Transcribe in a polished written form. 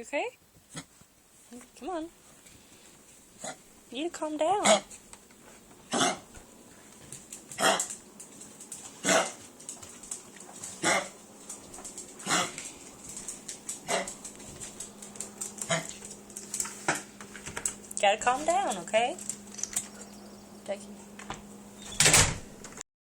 You okay? Come on. You need to calm down. Gotta calm down, okay? Thank you.